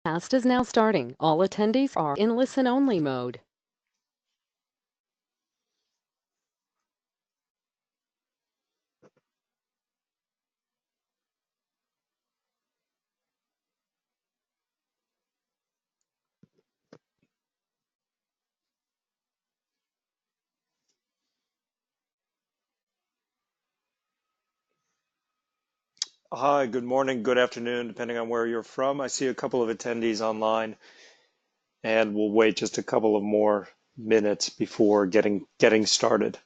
Cast is now starting. All attendees are in listen-only mode. Hi, good morning, good afternoon, depending on where you're from. I see a couple of attendees online, and we'll wait just a couple of more minutes before getting started.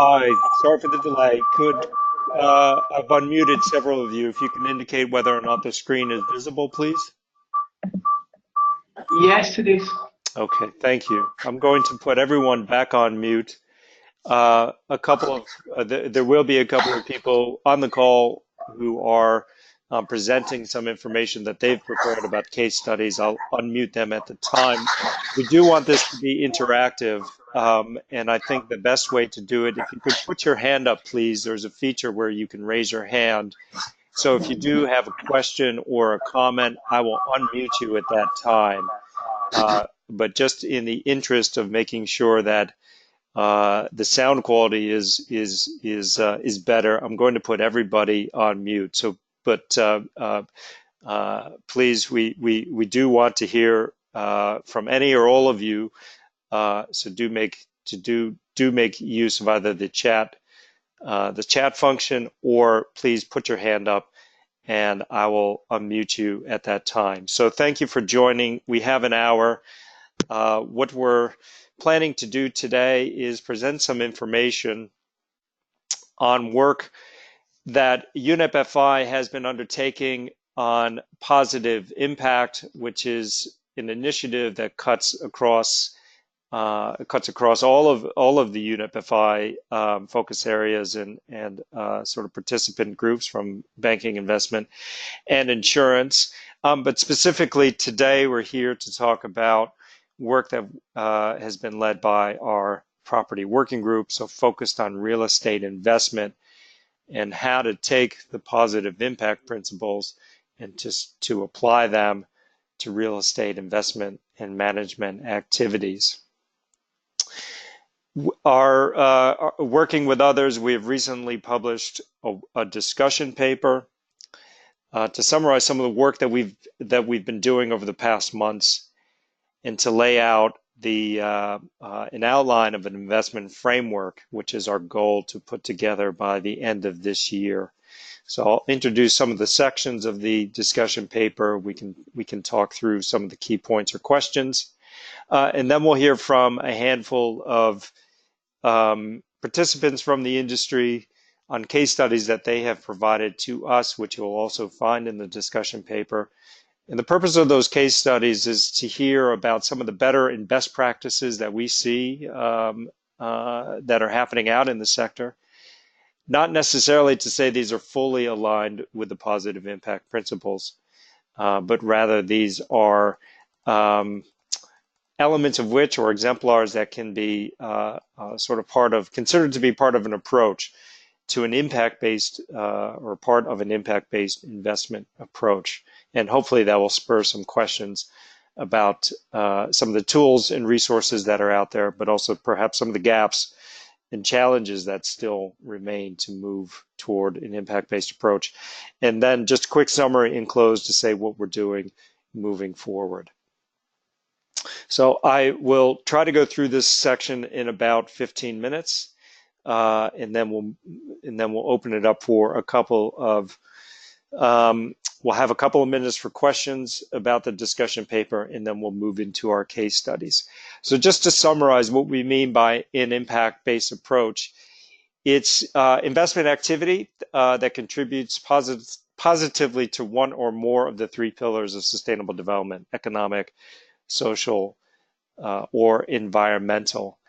Hi, sorry for the delay. I've unmuted several of you. If you can indicate whether or not the screen is visible, please. Yes, it is. Okay, thank you. I'm going to put everyone back on mute. There will be a couple of people on the call who are presenting some information that they've prepared about case studies. I'll unmute them at the time. We do want this to be interactive, and I think the best way to do it, if you could put your hand up, please. There's a feature where you can raise your hand. So if you do have a question or a comment, I will unmute you at that time. But just in the interest of making sure that the sound quality is better, I'm going to put everybody on mute. So, but please, we do want to hear from any or all of you. So do make use of either the chat function, or please put your hand up and I will unmute you at that time. So thank you for joining. We have an hour. What we're planning to do today is present some information on work that UNEP FI has been undertaking on positive impact, which is an initiative that cuts across all of the UNEP FI focus areas and sort of participant groups from banking, investment, and insurance. But specifically today, we're here to talk about work that has been led by our property working group, so focused on real estate investment and how to take the positive impact principles and just to apply them to real estate investment and management activities. Working with others, we have recently published a discussion paper to summarize some of the work that we've been doing over the past months, and to lay out an outline of an investment framework, which is our goal to put together by the end of this year. So I'll introduce some of the sections of the discussion paper. We can talk through some of the key points or questions, and then we'll hear from a handful of participants from the industry on case studies that they have provided to us, which you'll also find in the discussion paper. And the purpose of those case studies is to hear about some of the better and best practices that we see that are happening out in the sector. Not necessarily to say these are fully aligned with the positive impact principles, but rather these are elements of which, or exemplars that can be considered to be part of an approach to an impact-based or part of an impact-based investment approach. And hopefully that will spur some questions about some of the tools and resources that are out there, but also perhaps some of the gaps and challenges that still remain to move toward an impact-based approach. And then just a quick summary in close to say what we're doing moving forward. So I will try to go through this section in about 15 minutes, and then we'll open it up for a couple of we'll have a couple of minutes for questions about the discussion paper, and then we'll move into our case studies. So just to summarize what we mean by an impact-based approach, it's investment activity that contributes positively to one or more of the three pillars of sustainable development: economic, social, or environmental.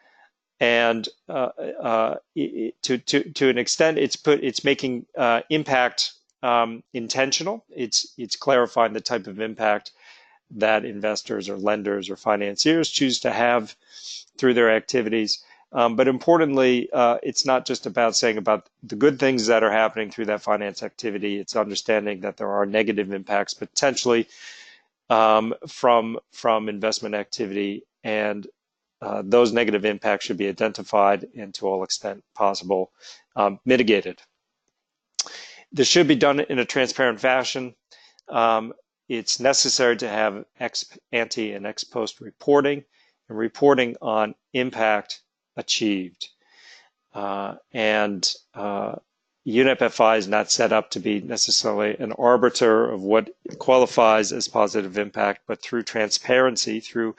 And to an extent, it's making impact intentional. It's clarifying the type of impact that investors or lenders or financiers choose to have through their activities. But importantly, it's not just about saying about the good things that are happening through that finance activity. It's understanding that there are negative impacts potentially from investment activity, and those negative impacts should be identified and, to all extent possible, mitigated. This should be done in a transparent fashion. It's necessary to have ex ante and ex post reporting, and reporting on impact achieved. UNEP FI is not set up to be necessarily an arbiter of what qualifies as positive impact, but through transparency, through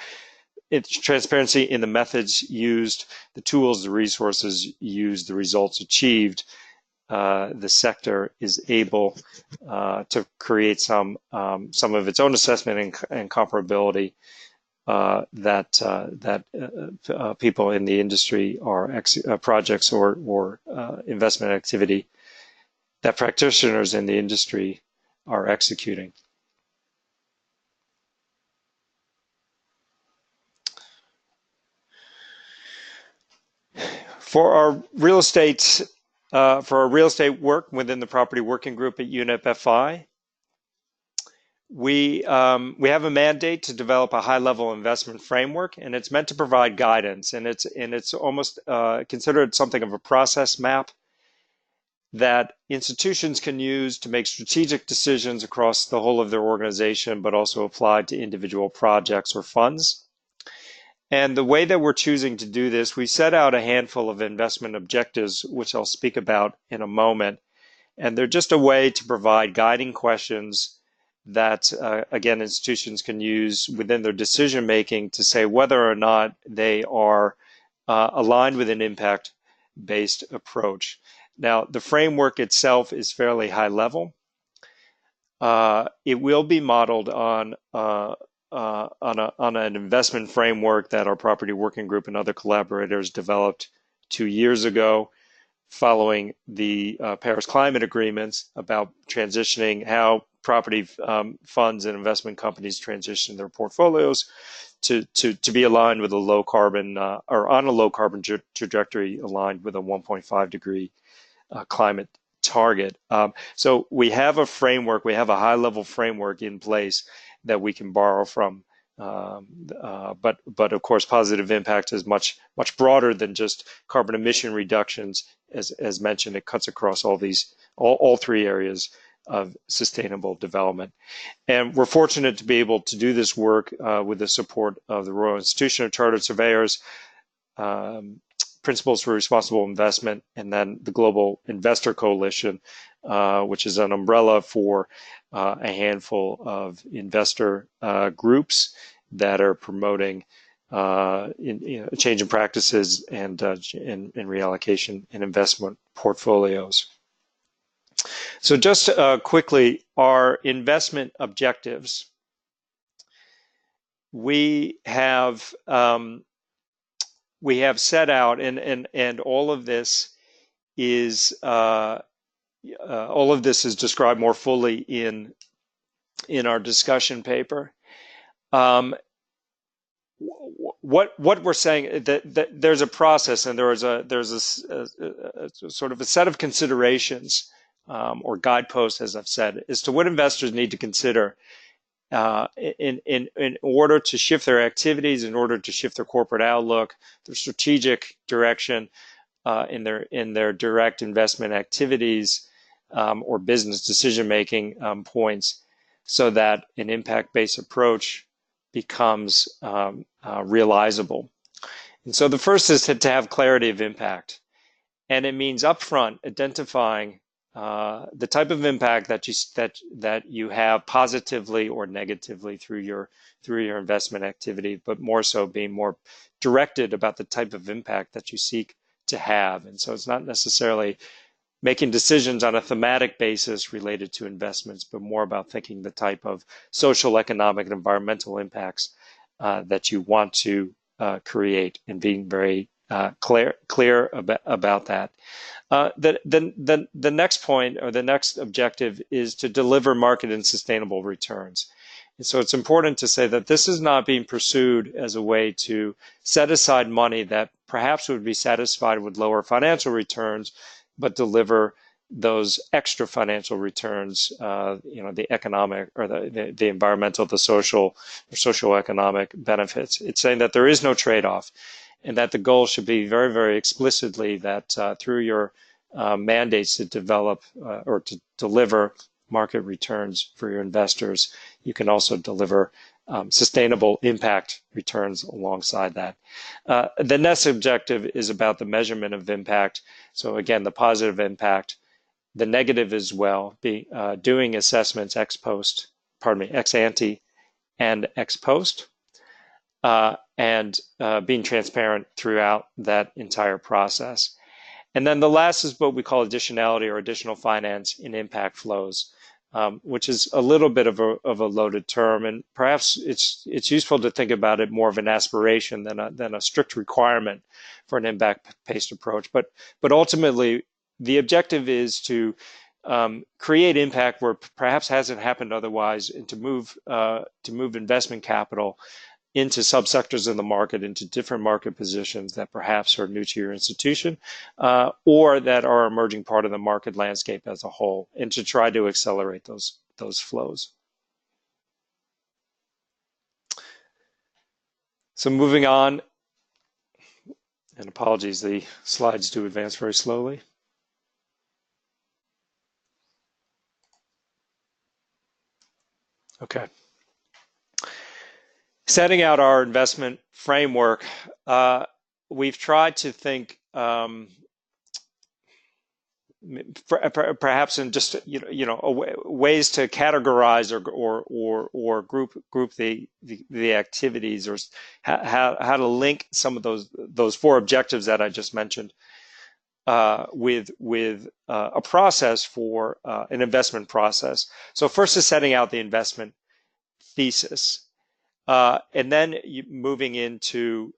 it's transparency in the methods used, the tools, the resources used, the results achieved. The sector is able to create some of its own assessment and comparability that people in the industry are projects or investment activity that practitioners in the industry are executing. For our real estate work within the property working group at UNEP FI, we have a mandate to develop a high-level investment framework, and it's meant to provide guidance, and it's almost considered something of a process map that institutions can use to make strategic decisions across the whole of their organization, but also applied to individual projects or funds. And the way that we're choosing to do this, we set out a handful of investment objectives, which I'll speak about in a moment. And they're just a way to provide guiding questions that, again, institutions can use within their decision making to say whether or not they are aligned with an impact-based approach. Now, the framework itself is fairly high level. It will be modeled on an investment framework that our property working group and other collaborators developed 2 years ago, following the Paris Climate Agreements about transitioning how property funds and investment companies transition their portfolios to be aligned with a low carbon or on a low carbon trajectory aligned with a 1.5 degree climate target. So we have a framework, we have a high level framework in place that we can borrow from. But of course, positive impact is much broader than just carbon emission reductions. As mentioned, it cuts across all three areas of sustainable development. And we're fortunate to be able to do this work with the support of the Royal Institution of Chartered Surveyors, Principles for Responsible Investment, and then the Global Investor Coalition, which is an umbrella for a handful of investor groups that are promoting change in practices and reallocation in investment portfolios. So just quickly, our investment objectives. We have set out, and all of this is described more fully in our discussion paper. What we're saying that there's a process, and there's a sort of a set of considerations or guideposts, as I've said, as to what investors need to consider in order to shift their activities, in order to shift their corporate outlook, their strategic direction in their direct investment activities or business decision-making points, so that an impact-based approach becomes realizable. And so the first is to have clarity of impact, and it means upfront identifying the type of impact that you have positively or negatively through your investment activity, but more so being more directed about the type of impact that you seek to have. And so it's not necessarily making decisions on a thematic basis related to investments, but more about thinking the type of social, economic, and environmental impacts that you want to create, and being very clear about that. The next point, or the next objective, is to deliver market and sustainable returns. And so it's important to say that this is not being pursued as a way to set aside money that perhaps would be satisfied with lower financial returns, but deliver those extra financial returns, the economic or the environmental, the social or socioeconomic benefits. It's saying that there is no trade-off, and that the goal should be very, very explicitly that through your mandates to develop or to deliver market returns for your investors, you can also deliver sustainable impact returns alongside that. The next objective is about the measurement of impact. So again, the positive impact, the negative as well, doing assessments ex ante and ex post. and being transparent throughout that entire process. And then the last is what we call additionality or additional finance in impact flows, which is a little bit of a loaded term, and perhaps it's useful to think about it more of an aspiration than a strict requirement for an impact-based approach. But ultimately, the objective is to create impact where perhaps hasn't happened otherwise, and to move investment capital into subsectors in the market, into different market positions that perhaps are new to your institution, or that are emerging part of the market landscape as a whole, and to try to accelerate those flows. So moving on, and apologies, the slides do advance very slowly. Okay. Setting out our investment framework, we've tried to think perhaps in just ways to categorize or group the activities, or how to link some of those four objectives that I just mentioned with a process for an investment process. So first is setting out the investment thesis. And then moving into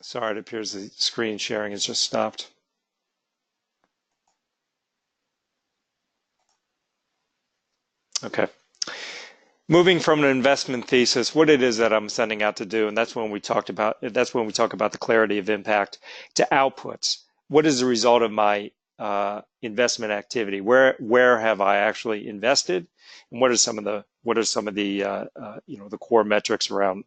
sorry, it appears the screen sharing has just stopped. Okay. Moving from an investment thesis, what it is that I'm setting out to do, and that's when we talk about the clarity of impact, to outputs. What is the result of my investment activity? Where have I actually invested, and what are some of the the core metrics around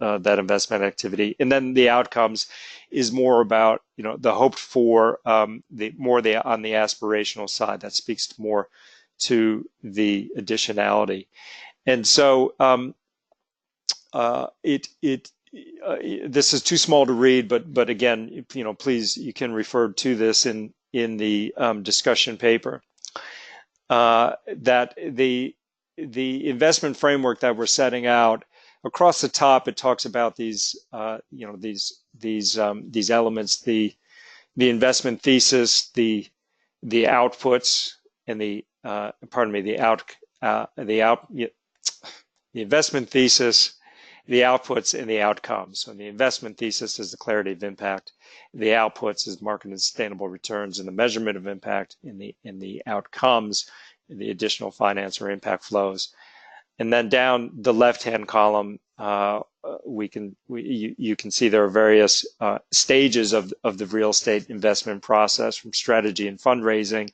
that investment activity? And then the outcomes is more about the hoped for, on the aspirational side, that speaks more to the additionality. And so this is too small to read, but again, please, you can refer to this in the discussion paper. That the investment framework that we're setting out, across the top, it talks about these these elements: the investment thesis, the outputs, and the investment thesis, the outputs, and the outcomes. So the investment thesis is the clarity of impact. The outputs is market and sustainable returns and the measurement of impact. In the outcomes, the additional finance or impact flows. And then down the left-hand column, you can see there are various stages of the real estate investment process, from strategy and fundraising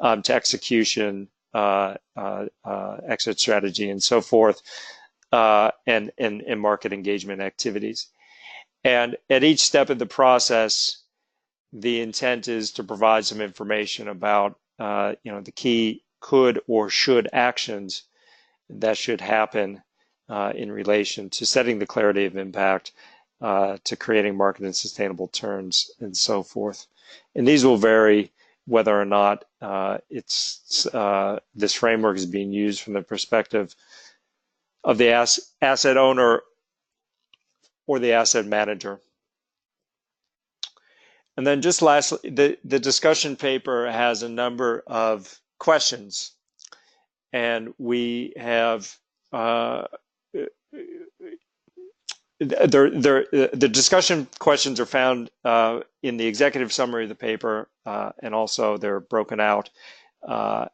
to execution, exit strategy, and so forth, and market engagement activities. And at each step of the process, the intent is to provide some information about the key could or should actions that should happen in relation to setting the clarity of impact, to creating market and sustainable returns, and so forth. And these will vary whether or not this framework is being used from the perspective of the asset owner or the asset manager. And then just lastly, the discussion paper has a number of questions, and we have the discussion questions are found in the executive summary of the paper, and also they're broken out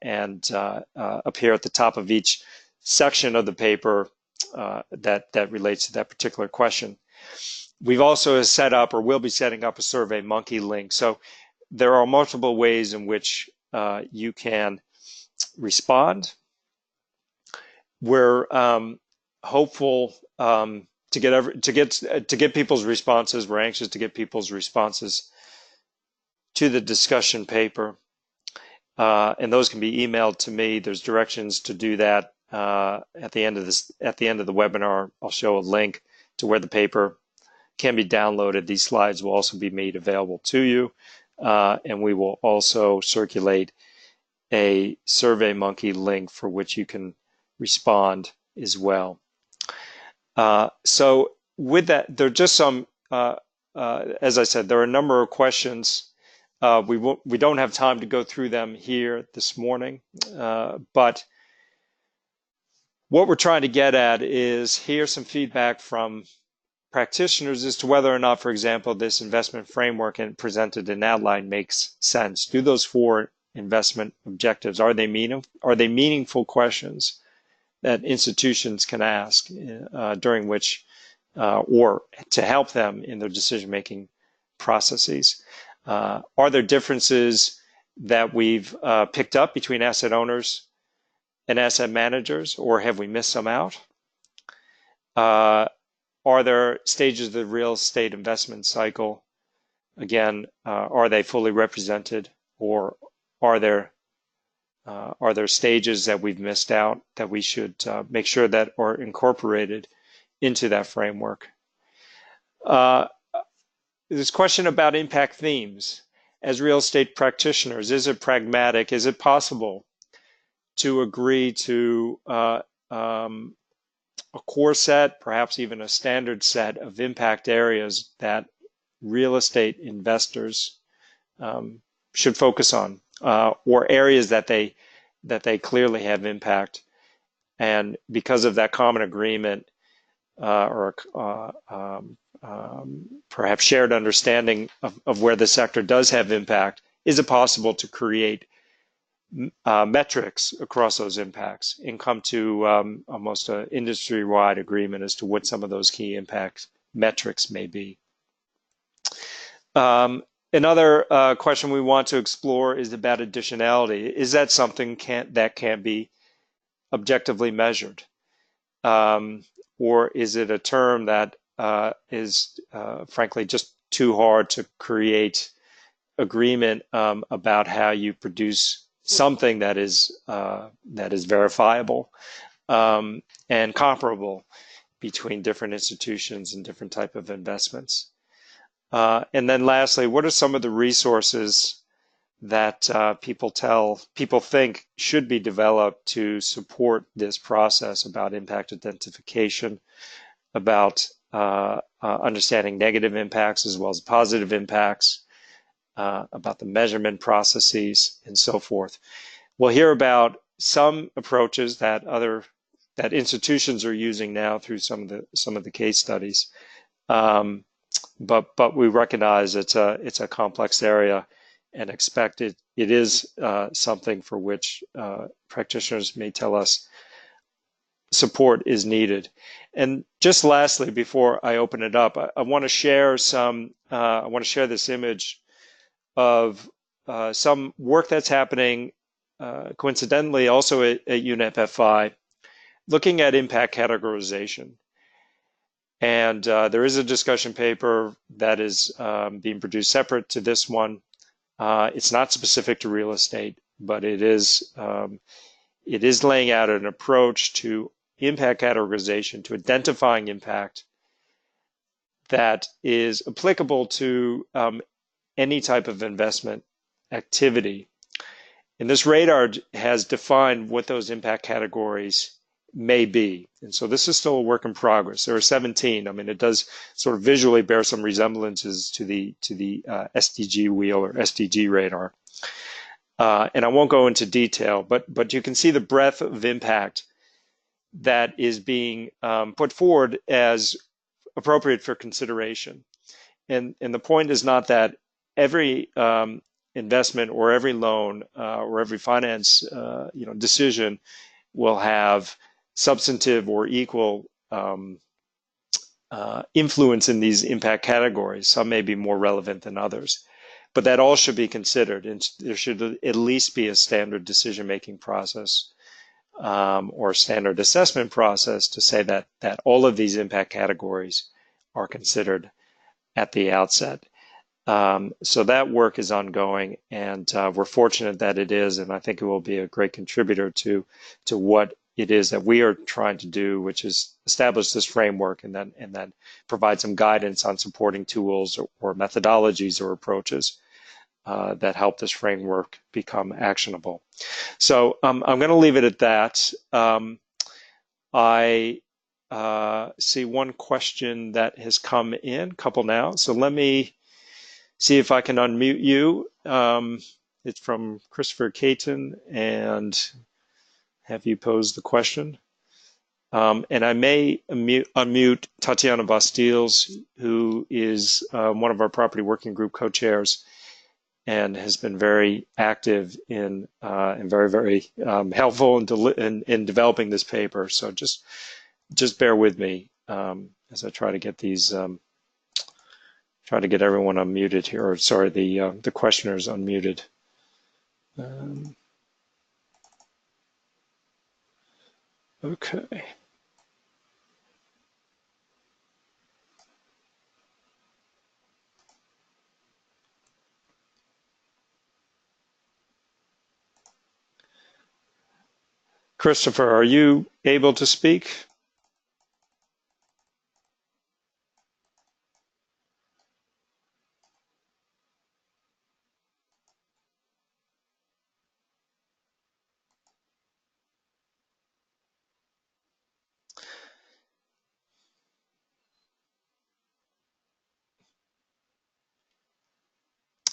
and appear at the top of each section of the paper that relates to that particular question. We've also set up, or will be setting up, a SurveyMonkey link. So there are multiple ways in which you can respond. We're hopeful to get people's responses. We're anxious to get people's responses to the discussion paper, and those can be emailed to me. There's directions to do that at the end of the webinar. I'll show a link to where the paper can be downloaded. These slides will also be made available to you, and we will also circulate a SurveyMonkey link for which you can respond as well. So with that, there are just some, as I said, there are a number of questions. We don't have time to go through them here this morning, but what we're trying to get at is hear some feedback from practitioners as to whether or not, for example, this investment framework and presented in outline makes sense. Do those four investment objectives, are they meaningful questions that institutions can ask during which, or to help them in their decision-making processes? Are there differences that we've picked up between asset owners and asset managers, or have we missed some out? Are there stages of the real estate investment cycle? Again, are they fully represented, or are there stages that we've missed out that we should make sure that are incorporated into that framework? This question about impact themes. As real estate practitioners, is it pragmatic? Is it possible to agree to a core set, perhaps even a standard set of impact areas that real estate investors should focus on, or areas that they clearly have impact, and because of that common agreement or perhaps shared understanding of where the sector does have impact, is it possible to create metrics across those impacts and come to almost an industry-wide agreement as to what some of those key impact metrics may be? Another question we want to explore is about additionality. Is that something that can be objectively measured? Or is it a term that is frankly just too hard to create agreement about how you produce something that is verifiable and comparable between different institutions and different type of investments? And then lastly, what are some of the resources that people think should be developed to support this process about impact identification, about understanding negative impacts as well as positive impacts, about the measurement processes and so forth? We'll hear about some approaches that institutions are using now through some of the case studies, but we recognize it's a complex area and expect it is something for which practitioners may tell us support is needed. And just lastly, before I open it up, I want to share this image of some work that's happening coincidentally also at UNEP FI, looking at impact categorization. And there is a discussion paper that is being produced separate to this one. It's not specific to real estate, but it is laying out an approach to impact categorization, to identifying impact that is applicable to any type of investment activity. And this radar has defined what those impact categories may be. And so this is still a work in progress. There are 17. I mean, it does sort of visually bear some resemblances to the SDG wheel or SDG radar. And I won't go into detail, but you can see the breadth of impact that is being put forward as appropriate for consideration. And the point is not that every investment or every loan or every finance decision will have substantive or equal influence in these impact categories. Some may be more relevant than others, but that all should be considered, and there should at least be a standard decision-making process or standard assessment process to say that all of these impact categories are considered at the outset. So that work is ongoing, and we're fortunate that it is, and I think it will be a great contributor to what it is that we are trying to do, which is establish this framework and then provide some guidance on supporting tools or methodologies or approaches that help this framework become actionable. So I'm going to leave it at that. I see one question that has come in, a couple now. So let me see if I can unmute you. It's from Christopher Caton, and have you pose the question? And I may unmute Tatiana Bastiles, who is one of our property working group co-chairs and has been very active in and very, very helpful in developing this paper. So just bear with me as I try to get these, try to get everyone unmuted here, or sorry, the questioners unmuted. Okay. Christopher, are you able to speak?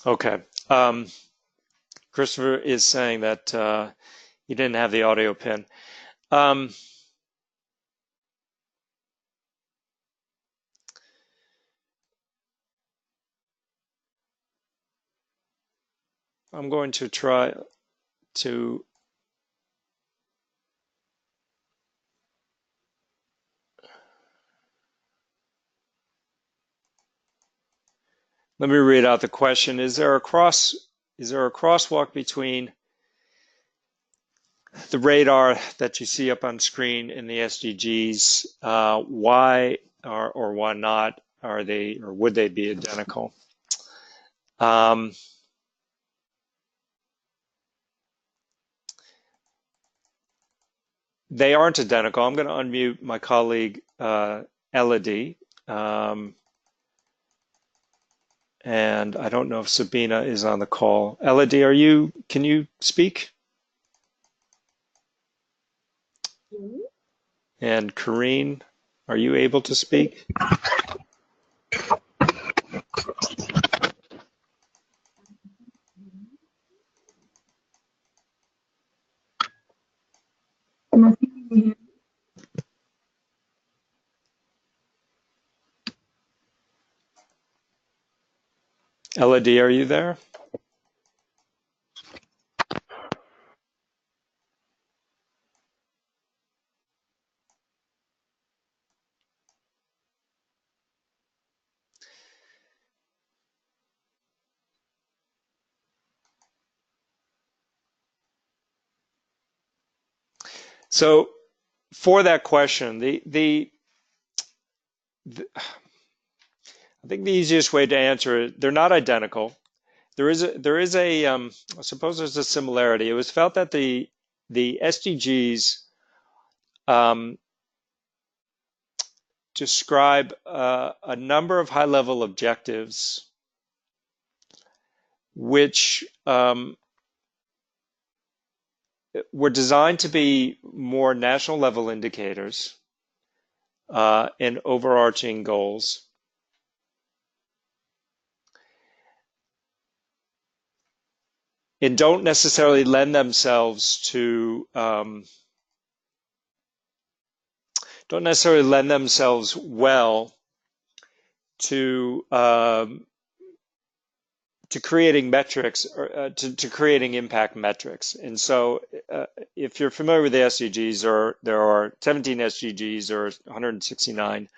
Okay. Christopher is saying that he didn't have the audio pin. I'm going to try to let me read out the question. Is there a crosswalk between the radar that you see up on screen in the SDGs? Why or why not are they, or would they be identical? They aren't identical. I'm going to unmute my colleague Elodie. And I don't know if Sabina is on the call. Elodie, can you speak? And Karine, are you able to speak? Elodie, are you there? So for that question, I think the easiest way to answer it, they're not identical. There is a I suppose there's a similarity. It was felt that the SDGs describe a number of high-level objectives which were designed to be more national level indicators and overarching goals. And don't necessarily lend themselves to well to creating metrics or to creating impact metrics. And so if you're familiar with the SDGs, there are 17 SDGs or 169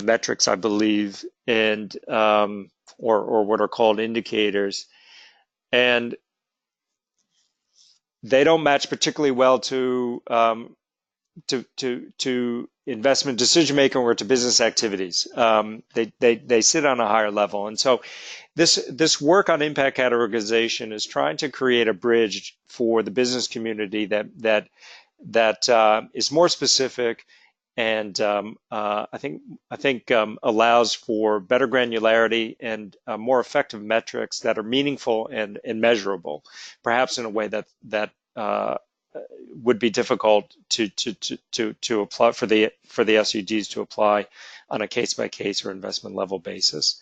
metrics, I believe, and or what are called indicators. And they don't match particularly well to investment decision making or to business activities. They sit on a higher level, and so this work on impact categorization is trying to create a bridge for the business community that is more specific and I think allows for better granularity and more effective metrics that are meaningful and measurable, perhaps in a way that would be difficult to apply for the SUGs to apply on a case by case or investment level basis.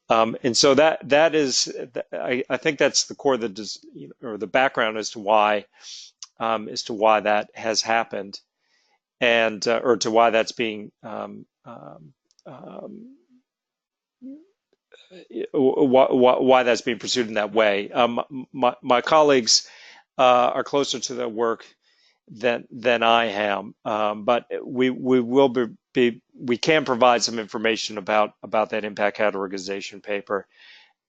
And so that is, I think that's the core of or the background as to why that has happened, and or to why that's being why that's being pursued in that way. My colleagues are closer to the work than I am, but we can provide some information about that impact categorization paper,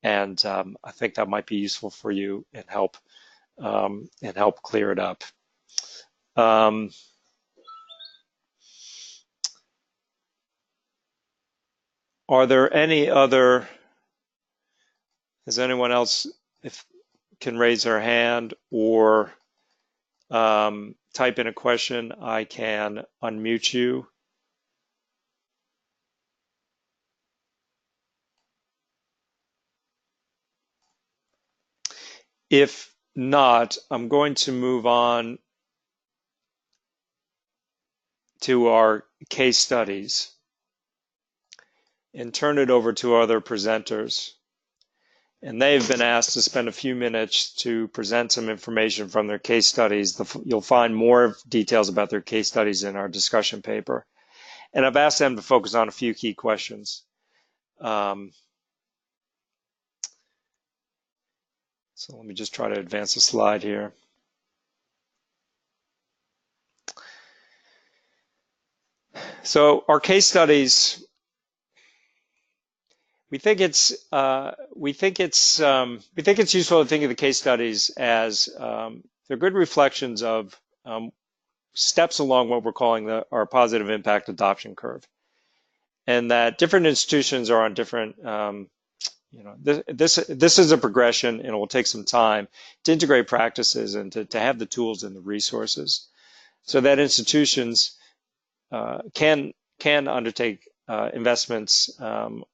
and I think that might be useful for you and help clear it up. Are there any other? Does anyone else can raise their hand or type in a question? I can unmute you. If not, I'm going to move on to our case studies and turn it over to other presenters. And they've been asked to spend a few minutes to present some information from their case studies. You'll find more details about their case studies in our discussion paper. And I've asked them to focus on a few key questions. So let me just try to advance the slide here. So our case studies, we think it's useful to think of the case studies as they're good reflections of steps along what we're calling our positive impact adoption curve, and that different institutions are on different. This is a progression, and it will take some time to integrate practices and to have the tools and the resources, so that institutions can undertake investments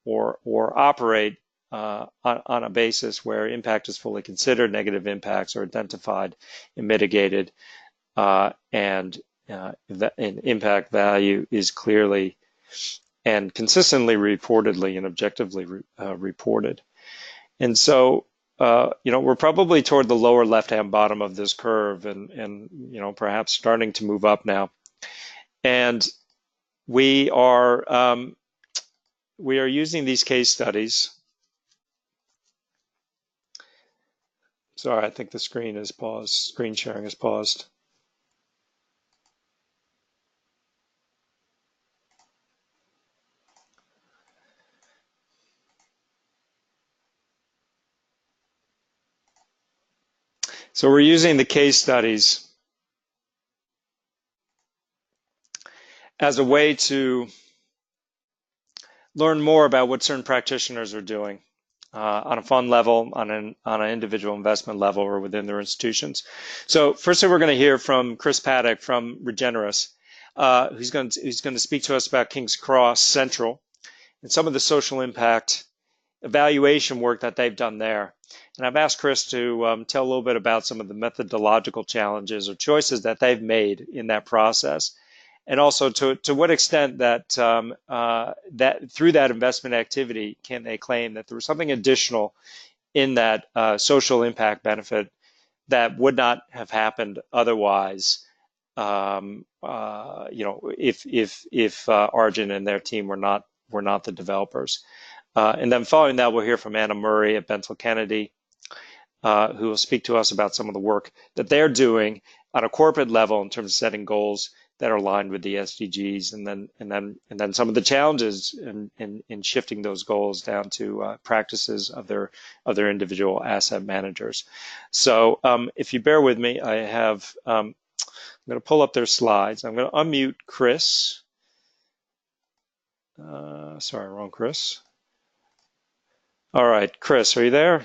or operate on a basis where impact is fully considered, negative impacts are identified and mitigated, and impact value is clearly and consistently reportedly and objectively reported. And so, we're probably toward the lower left-hand bottom of this curve, and perhaps starting to move up now. And we are using these case studies. Sorry, I think the screen is paused. Screen sharing is paused. So we're using the case studies as a way to learn more about what certain practitioners are doing on a fund level, on an individual investment level, or within their institutions. So firstly, we're going to hear from Chris Paddock from Regeneris, who's going to speak to us about King's Cross Central and some of the social impact evaluation work that they've done there. And I've asked Chris to tell a little bit about some of the methodological challenges or choices that they've made in that process, and also to what extent that that through that investment activity can they claim that there was something additional in that social impact benefit that would not have happened otherwise, if Arjun and their team were not the developers. And then following that, we'll hear from Anna Murray at Bentel Kennedy, who will speak to us about some of the work that they're doing on a corporate level in terms of setting goals that are aligned with the SDGs, and then some of the challenges in shifting those goals down to practices of their individual asset managers. So if you bear with me, I'm going to pull up their slides. I'm going to unmute Chris. Sorry, wrong Chris. All right, Chris, are you there?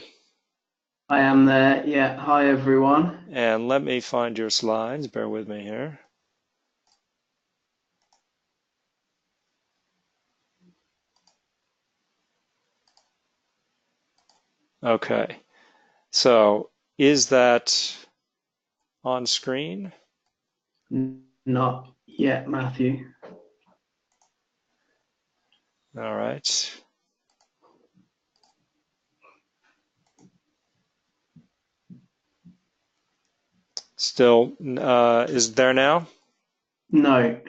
I am there. Yeah. Hi, everyone. And let me find your slides. Bear with me here. Okay. So is that on screen? Not yet, Matthew. All right. Still, is there now? No.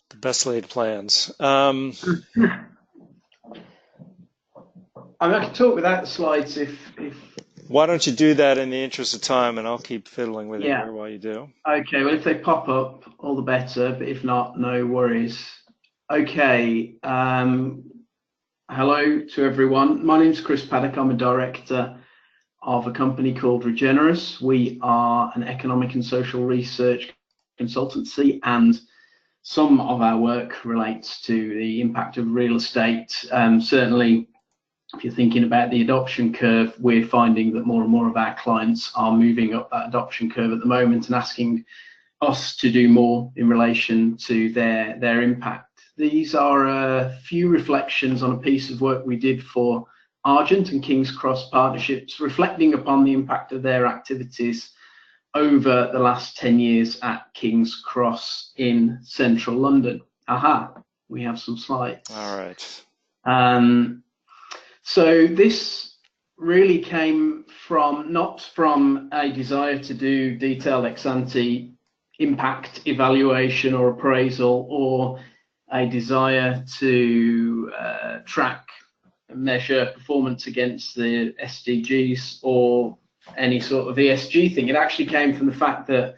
The best laid plans. I can talk without the slides if Why don't you do that in the interest of time, and I'll keep fiddling with it yeah. here while you do. Okay, well if they pop up, all the better, but if not, no worries. Okay, hello to everyone. My name's Chris Paddock. I'm a director of a company called Regenerus. We are an economic and social research consultancy, and some of our work relates to the impact of real estate. Certainly, if you're thinking about the adoption curve, we're finding that more and more of our clients are moving up that adoption curve at the moment and asking us to do more in relation to their impact. These are a few reflections on a piece of work we did for Argent and King's Cross partnerships, reflecting upon the impact of their activities over the last 10 years at King's Cross in central London. Aha, we have some slides. All right. So this really came from, not from a desire to do detailed ex-ante impact evaluation or appraisal, or a desire to track and measure performance against the SDGs or any sort of ESG thing. It actually came from the fact that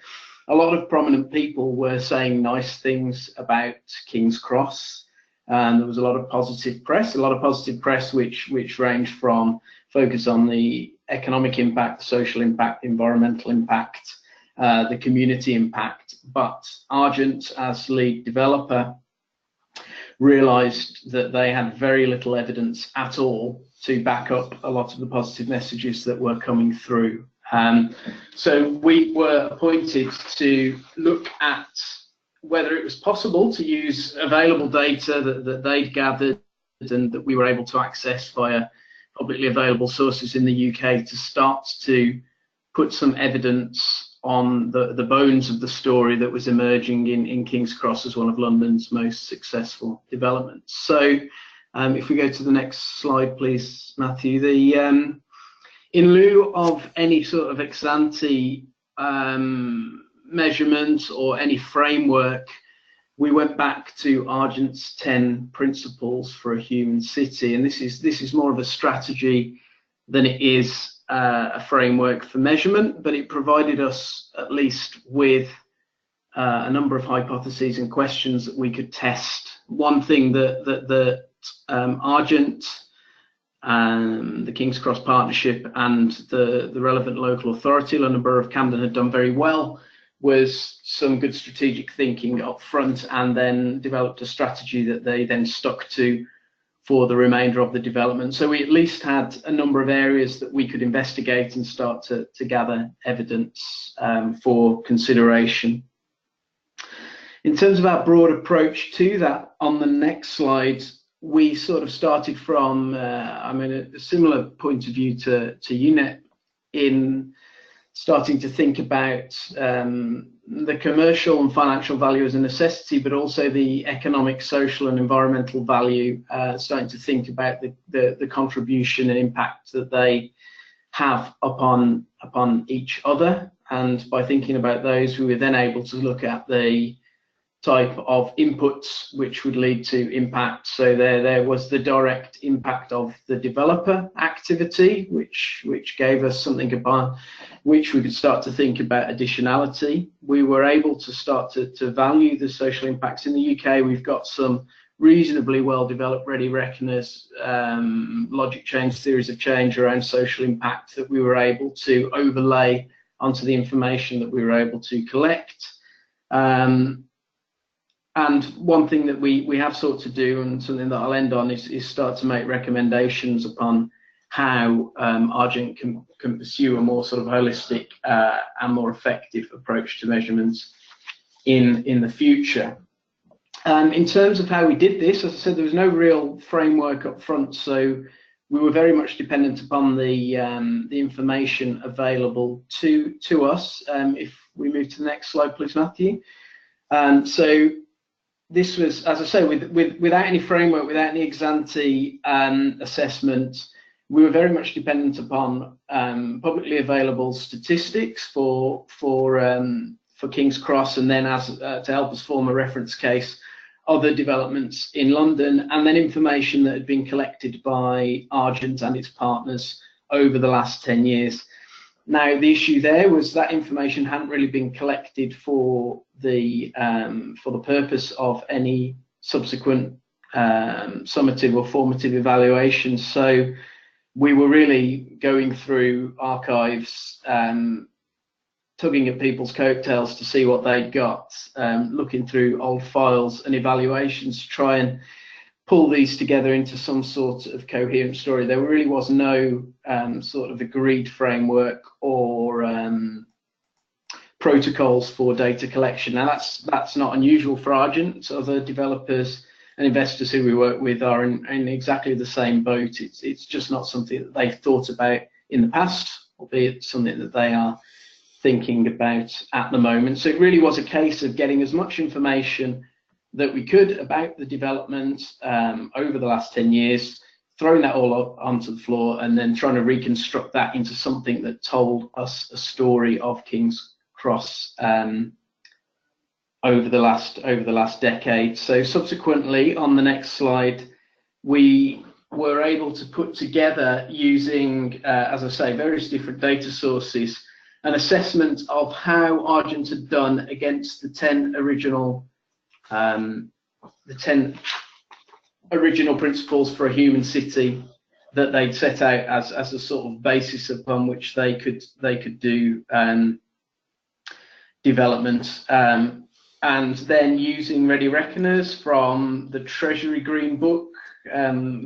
a lot of prominent people were saying nice things about King's Cross, and there was a lot of positive press, which ranged from focus on the economic impact, the social impact, environmental impact, the community impact. But Argent, as lead developer, realized that they had very little evidence at all to back up a lot of the positive messages that were coming through. So we were appointed to look at whether it was possible to use available data that they'd gathered and that we were able to access via publicly available sources in the UK to start to put some evidence on the bones of the story that was emerging in King's Cross as one of London's most successful developments. So if we go to the next slide, please, Matthew. In lieu of any sort of ex-ante measurements or any framework, we went back to Argent's 10 principles for a human city, and this is more of a strategy than it is a framework for measurement, but it provided us at least with a number of hypotheses and questions that we could test. One thing that Argent, the King's Cross Partnership, and the relevant local authority, London Borough of Camden, had done very well was some good strategic thinking up front, and then developed a strategy that they then stuck to for the remainder of the development. So we at least had a number of areas that we could investigate and start to gather evidence for consideration. In terms of our broad approach to that, on the next slide, we sort of started from, a similar point of view to UNEP in starting to think about the commercial and financial value as a necessity, but also the economic, social and environmental value, starting to think about the contribution and impact that they have upon each other. And by thinking about those, we were then able to look at the type of inputs which would lead to impact. So there was the direct impact of the developer activity, which gave us something about which we could start to think about additionality. We were able to start to value the social impacts. In the UK, we've got some reasonably well developed ready reckoners, logic change, theories of change around social impact that we were able to overlay onto the information that we were able to collect. And one thing that we have sought to do, and something that I'll end on, is start to make recommendations upon how Argent can pursue a more sort of holistic and more effective approach to measurements in the future. In terms of how we did this, as I said, there was no real framework up front, so we were very much dependent upon the information available to us. If we move to the next slide, please, Matthew. So this was, as I say, without any framework, without any ex-ante assessment, we were very much dependent upon publicly available statistics for King's Cross, and then as to help us form a reference case, other developments in London, and then information that had been collected by Argent and its partners over the last 10 years. Now, the issue there was that information hadn't really been collected for the purpose of any subsequent summative or formative evaluations. So we were really going through archives, tugging at people's coattails to see what they'd got, looking through old files and evaluations to try and pull these together into some sort of coherent story. There really was no sort of agreed framework or protocols for data collection. Now that's not unusual for Argent. Other developers and investors who we work with are in exactly the same boat. It's just not something that they've thought about in the past, albeit something that they are thinking about at the moment. So it really was a case of getting as much information that we could about the development over the last 10 years, throwing that all up onto the floor, and then trying to reconstruct that into something that told us a story of King's Cross over the last decade. So subsequently, on the next slide, we were able to put together, using, as I say, various different data sources, an assessment of how Argent had done against the 10 original principles for a human city that they'd set out as a sort of basis upon which they could do development, and then using ready reckoners from the Treasury Green Book,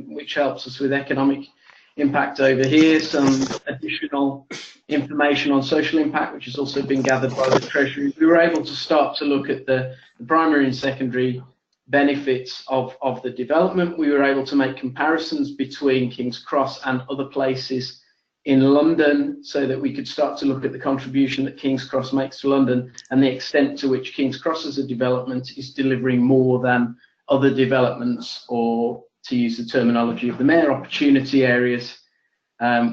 which helps us with economic impact over here, some additional information on social impact, which has also been gathered by the Treasury. We were able to start to look at the primary and secondary benefits of the development. We were able to make comparisons between King's Cross and other places in London, so that we could start to look at the contribution that King's Cross makes to London and the extent to which King's Cross as a development is delivering more than other developments, or, to use the terminology of the Mayor, opportunity areas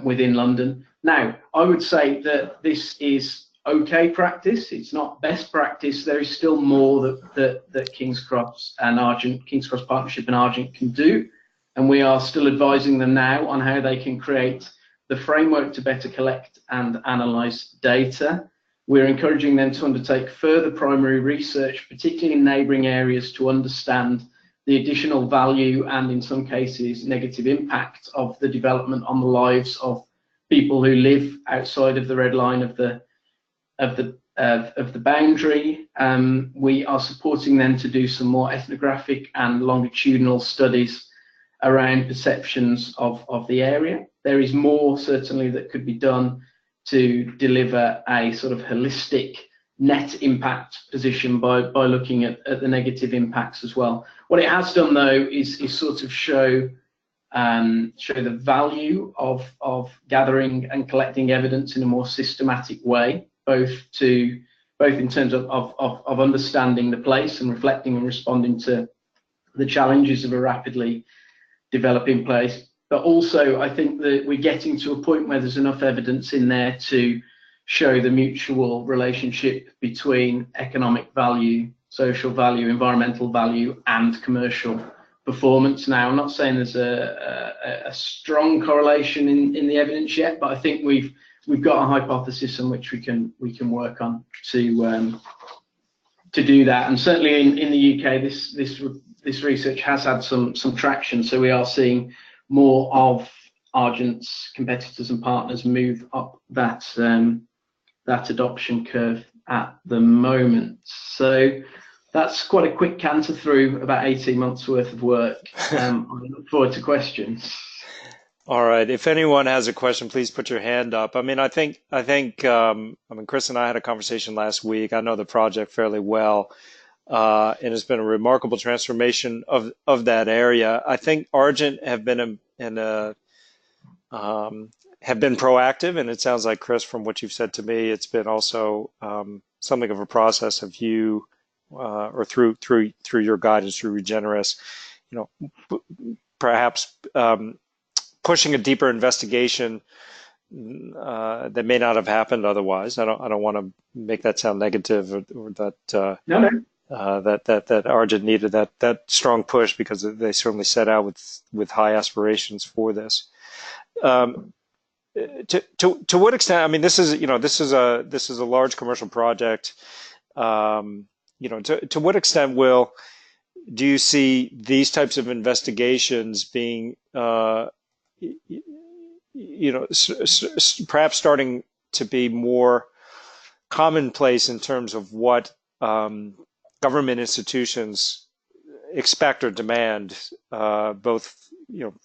within London. Now, I would say that this is okay practice. It's not best practice. There is still more that King's Cross Partnership and Argent can do, and we are still advising them now on how they can create the framework to better collect and analyse data. We're encouraging them to undertake further primary research, particularly in neighbouring areas, to understand the additional value and, in some cases, negative impact of the development on the lives of people who live outside of the red line of the boundary. We are supporting them to do some more ethnographic and longitudinal studies around perceptions of the area. There is more, certainly, that could be done to deliver a sort of holistic net impact position by looking at the negative impacts as well. What it has done, though, is sort of show the value of gathering and collecting evidence in a more systematic way, both in terms of understanding the place and reflecting and responding to the challenges of a rapidly developing place. But also, I think that we're getting to a point where there's enough evidence in there to show the mutual relationship between economic value, social value, environmental value, and commercial performance. Now, I'm not saying there's a strong correlation in the evidence yet, but I think we've got a hypothesis on which we can work on to do that. And certainly in the UK, this research has had some traction. So we are seeing more of Argent's competitors and partners move up that adoption curve at the moment. So that's quite a quick canter through about 18 months worth of work. I look forward to questions. All right. If anyone has a question, please put your hand up. I mean, Chris and I had a conversation last week. I know the project fairly well, and it's been a remarkable transformation of that area. I think Argent have been proactive, and it sounds like, Chris, from what you've said to me, it's been also something of a process of you, or through your guidance through Regeneris, perhaps pushing a deeper investigation that may not have happened otherwise. I don't want to make that sound negative, or that No, that Argent needed that strong push, because they certainly set out with high aspirations for this. To what extent? I mean, this is a large commercial project. To what extent do you see these types of investigations being perhaps starting to be more commonplace in terms of what government institutions expect or demand, both,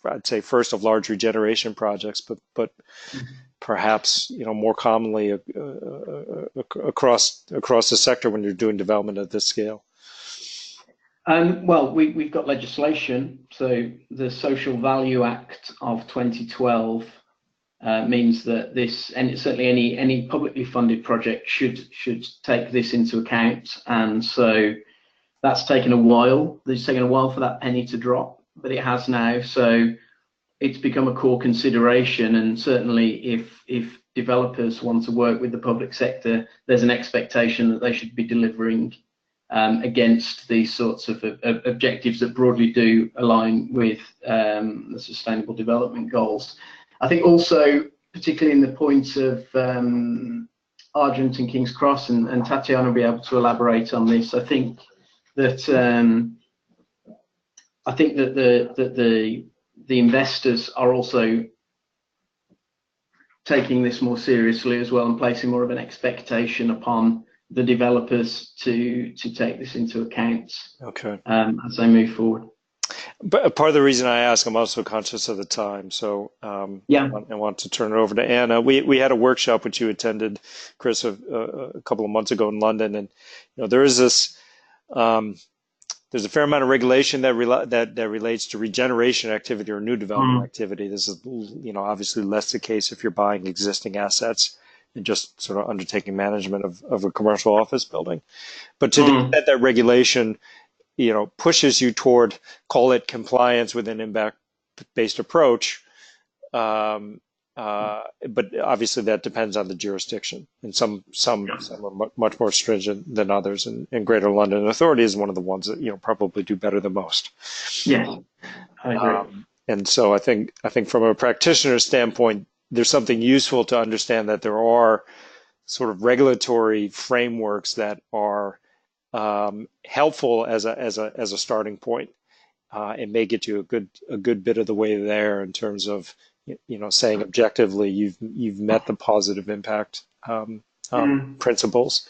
I'd say first of large regeneration projects, but perhaps, more commonly across the sector when you're doing development at this scale? Well, we've got legislation. So the Social Value Act of 2012 means that this, and certainly any publicly funded project should take this into account. And so that's taken a while. It's taken a while for that penny to drop, but it has now. So it's become a core consideration. And certainly if developers want to work with the public sector, there's an expectation that they should be delivering against these sorts of objectives that broadly do align with the Sustainable Development Goals. I think also, particularly in the point of Argent and King's Cross, and Tatiana will be able to elaborate on this. I think that the investors are also taking this more seriously as well, and placing more of an expectation upon the developers to take this into account. Okay. As they move forward. But part of the reason I ask, I'm also conscious of the time, so yeah, I want to turn it over to Anna. We had a workshop which you attended, Chris, a couple of months ago in London, and there is this. There's a fair amount of regulation that relates to regeneration activity or new development activity. This is, obviously less the case if you're buying existing assets and just sort of undertaking management of a commercial office building. But to the extent that regulation, pushes you toward, call it compliance with an impact-based approach, but obviously that depends on the jurisdiction, and some are much more stringent than others. And Greater London Authority is one of the ones that probably do better than most. Yes, I agree. And so I think from a practitioner standpoint, there's something useful to understand that there are sort of regulatory frameworks that are helpful as a starting point. It may get you a good bit of the way there in terms of saying objectively you've met the positive impact principles.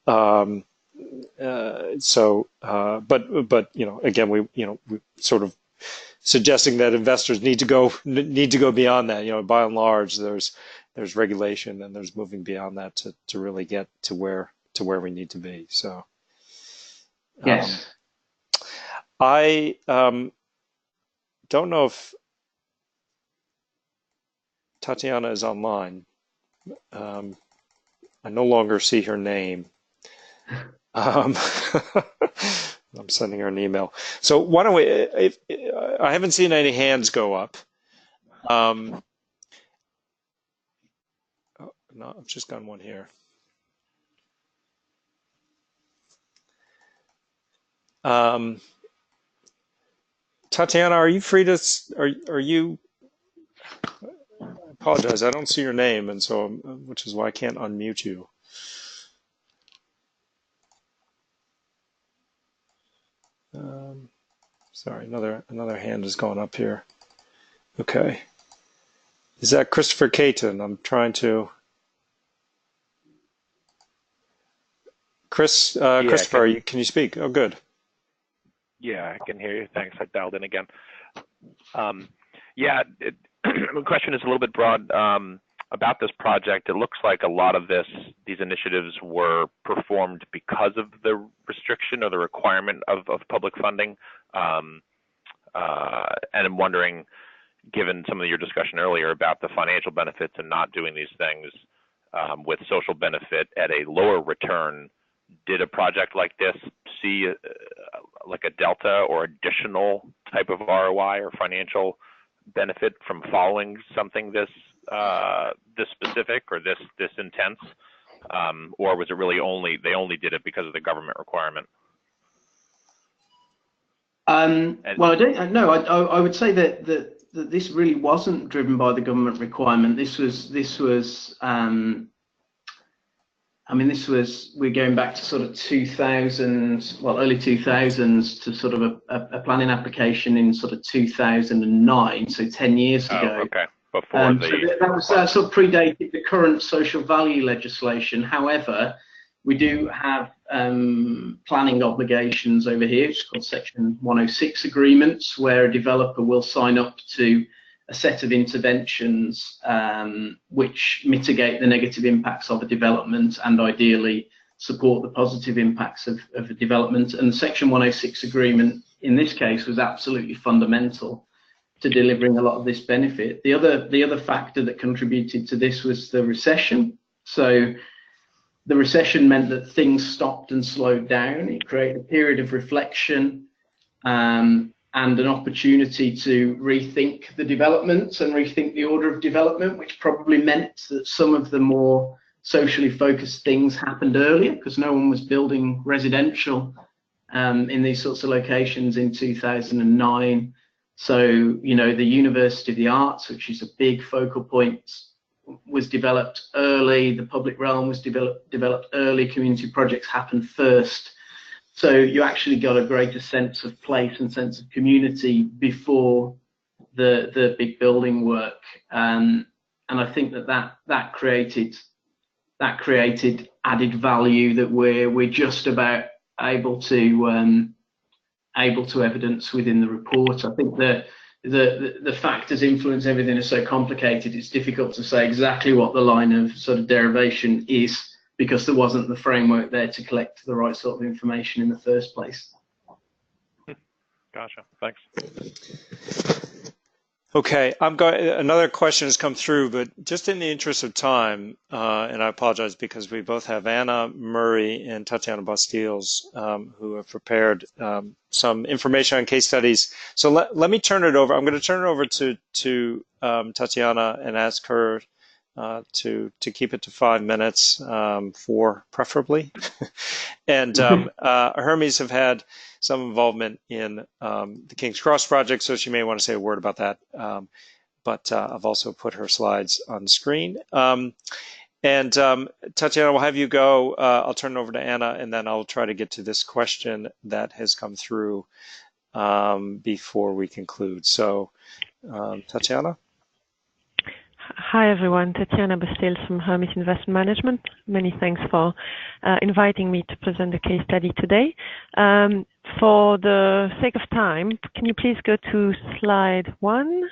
But again, we sort of suggesting that investors need to go beyond that. By and large, there's regulation, and there's moving beyond that to really get to where we need to be. So yes, I don't know if Tatiana is online. I no longer see her name. I'm sending her an email. So why don't we? I haven't seen any hands go up. No, I've just got one here. Tatiana, are you free to? Are you? I apologize. I don't see your name, and so which is why I can't unmute you. Sorry, another hand is going up here. Okay. Is that Christopher Caton? I'm trying to. Christopher, can you speak? Oh, good. Yeah, I can hear you. Thanks. I dialed in again. the question is a little bit broad about this project. It looks like a lot of these initiatives were performed because of the restriction or the requirement of public funding. And I'm wondering, given some of your discussion earlier about the financial benefits and not doing these things with social benefit at a lower return, did a project like this see like a delta or additional type of ROI or financial benefit from following something this specific or this intense, or was it really they only did it because of the government requirement? Well, I don't know. I would say that this really wasn't driven by the government requirement. This was I mean, we're going back to sort of 2000, well, early 2000s to sort of a planning application in sort of 2009, so 10 years ago. Oh, okay. Before so that was sort of predated the current social value legislation. However, we do have planning obligations over here, which is called Section 106 agreements, where a developer will sign up to a set of interventions which mitigate the negative impacts of a development and ideally support the positive impacts of a development. And the Section 106 agreement in this case was absolutely fundamental to delivering a lot of this benefit. The other factor that contributed to this was the recession. So the recession meant that things stopped and slowed down. It created a period of reflection and an opportunity to rethink the developments and rethink the order of development, which probably meant that some of the more socially focused things happened earlier because no one was building residential in these sorts of locations in 2009. So, you know, the University of the Arts, which is a big focal point, was developed early. The public realm was developed early. Community projects happened first. So you actually got a greater sense of place and sense of community before the big building work, and I think that created added value that we're just about able to evidence within the report. I think the factors influence everything is so complicated. It's difficult to say exactly what the line of sort of derivation is, because there wasn't the framework there to collect the right sort of information in the first place. Gotcha. Thanks. Okay, another question has come through, but just in the interest of time, and I apologize because we both have Anna Murray and Tatiana Bastiles who have prepared some information on case studies. So let me turn it over. I'm going to turn it over to Tatiana and ask her to keep it to 5 minutes, 4 preferably. And Hermes have had some involvement in the King's Cross project, so she may want to say a word about that. But I've also put her slides on screen. And Tatiana, we'll have you go. I'll turn it over to Anna, and then I'll try to get to this question that has come through before we conclude. So, Tatiana? Hi everyone, Tatiana Bastiles from Hermes Investment Management. Many thanks for inviting me to present the case study today. For the sake of time, can you please go to slide 1?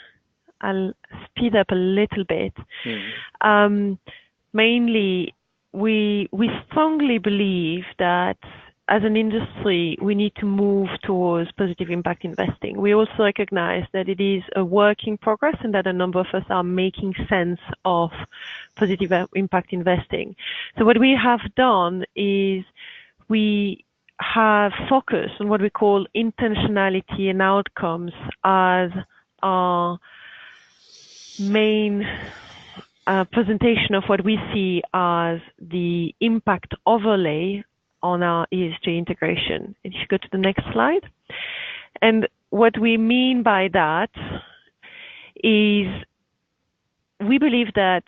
I'll speed up a little bit. Mainly, we strongly believe that as an industry, we need to move towards positive impact investing. We also recognize that it is a work in progress and that a number of us are making sense of positive impact investing. So what we have done is we have focused on what we call intentionality and outcomes as our main presentation of what we see as the impact overlay on our ESG integration. If you go to the next slide. And what we mean by that is we believe that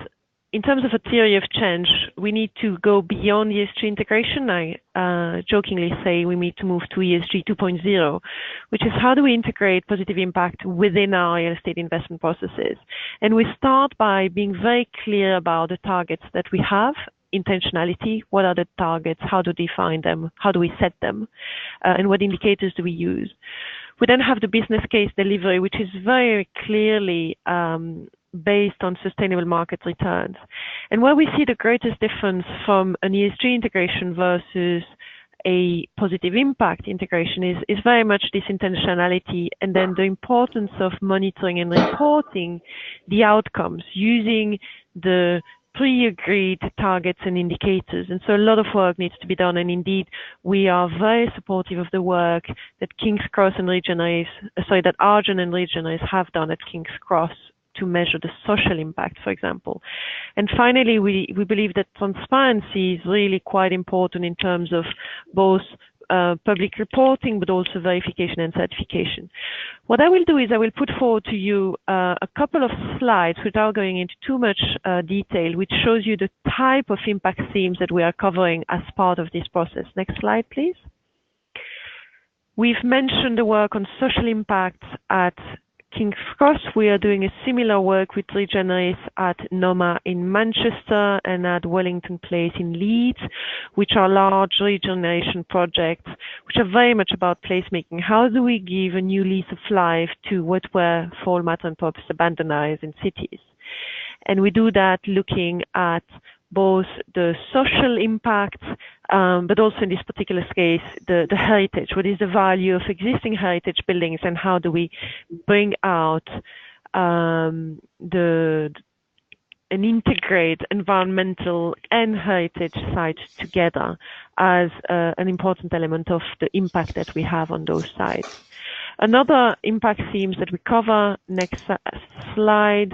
in terms of a theory of change, we need to go beyond ESG integration. I jokingly say we need to move to ESG 2.0, which is how do we integrate positive impact within our real estate investment processes. And we start by being very clear about the targets that we have. Intentionality, what are the targets, how to define them, how do we set them, and what indicators do we use. We then have the business case delivery, which is very clearly based on sustainable market returns. And where we see the greatest difference from an ESG integration versus a positive impact integration is very much this intentionality, and then the importance of monitoring and reporting the outcomes using the pre-agreed targets and indicators. And so a lot of work needs to be done, and indeed we are very supportive of the work that King's Cross and that Argent and Legionnaires have done at King's Cross to measure the social impact, for example. And finally, we believe that transparency is really quite important in terms of both public reporting, but also verification and certification. What I will do is I will put forward to you a couple of slides without going into too much detail, which shows you the type of impact themes that we are covering as part of this process. Next slide, please. We've mentioned the work on social impact at King's Cross. We are doing a similar work with Legionnaires at NOMA in Manchester and at Wellington Place in Leeds, which are large regeneration projects, which are very much about placemaking. How do we give a new lease of life to what were, for all matter and purpose, abandoned areas in cities? And we do that looking at both the social impact, but also in this particular case, the heritage. What is the value of existing heritage buildings, and how do we bring out and integrate environmental and heritage sites together as an important element of the impact that we have on those sites. Another impact themes that we cover, next slide,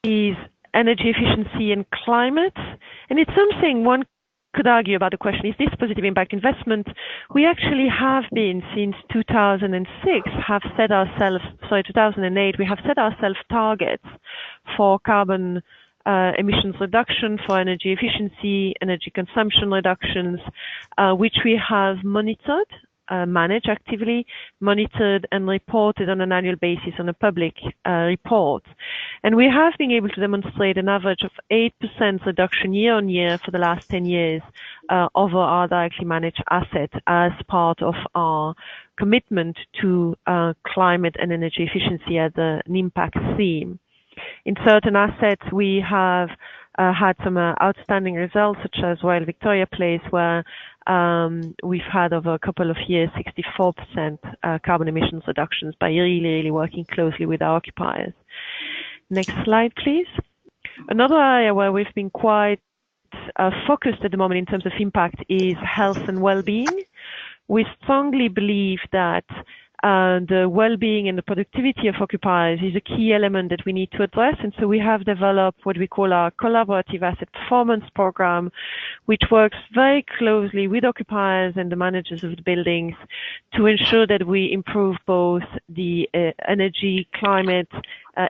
is energy efficiency and climate. And it's something one could argue about the question, is this positive impact investment? We actually have been, since 2006, 2008, we have set ourselves targets for carbon emissions reduction, for energy efficiency, energy consumption reductions, which we have monitored, managed actively, monitored and reported on an annual basis on a public report. And we have been able to demonstrate an average of 8% reduction year on year for the last 10 years over our directly managed assets as part of our commitment to climate and energy efficiency as an impact theme. In certain assets, we have had some outstanding results, such as Royal Victoria Place, where we've had over a couple of years 64% carbon emissions reductions by really working closely with our occupiers. Next slide, please. Another area where we've been quite focused at the moment in terms of impact is health and well-being. We strongly believe that the well-being and the productivity of occupiers is a key element that we need to address. And so we have developed what we call our collaborative asset performance program, which works very closely with occupiers and the managers of the buildings to ensure that we improve both the energy, climate,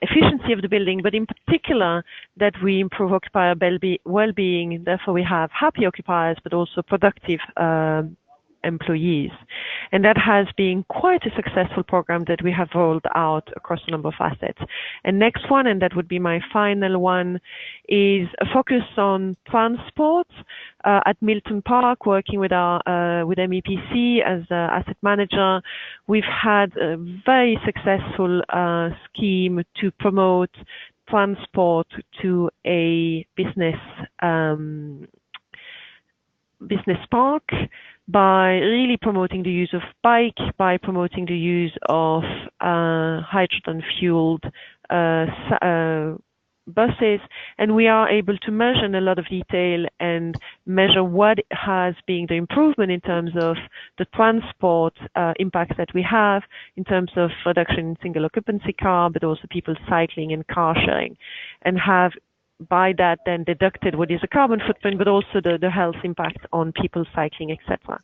efficiency of the building, but in particular that we improve occupier well-being. Therefore, we have happy occupiers, but also productive employees. And that has been quite a successful program that we have rolled out across a number of assets. And next one, and that would be my final one, is a focus on transport at Milton Park, working with with MEPC as asset manager. We've had a very successful scheme to promote transport to a business park, by really promoting the use of bike, by promoting the use of hydrogen-fueled buses, and we are able to measure in a lot of detail and measure what has been the improvement in terms of the transport impacts that we have in terms of reduction in single occupancy car, but also people cycling and car sharing, and have by that then deducted what is the carbon footprint, but also the health impact on people cycling, etc.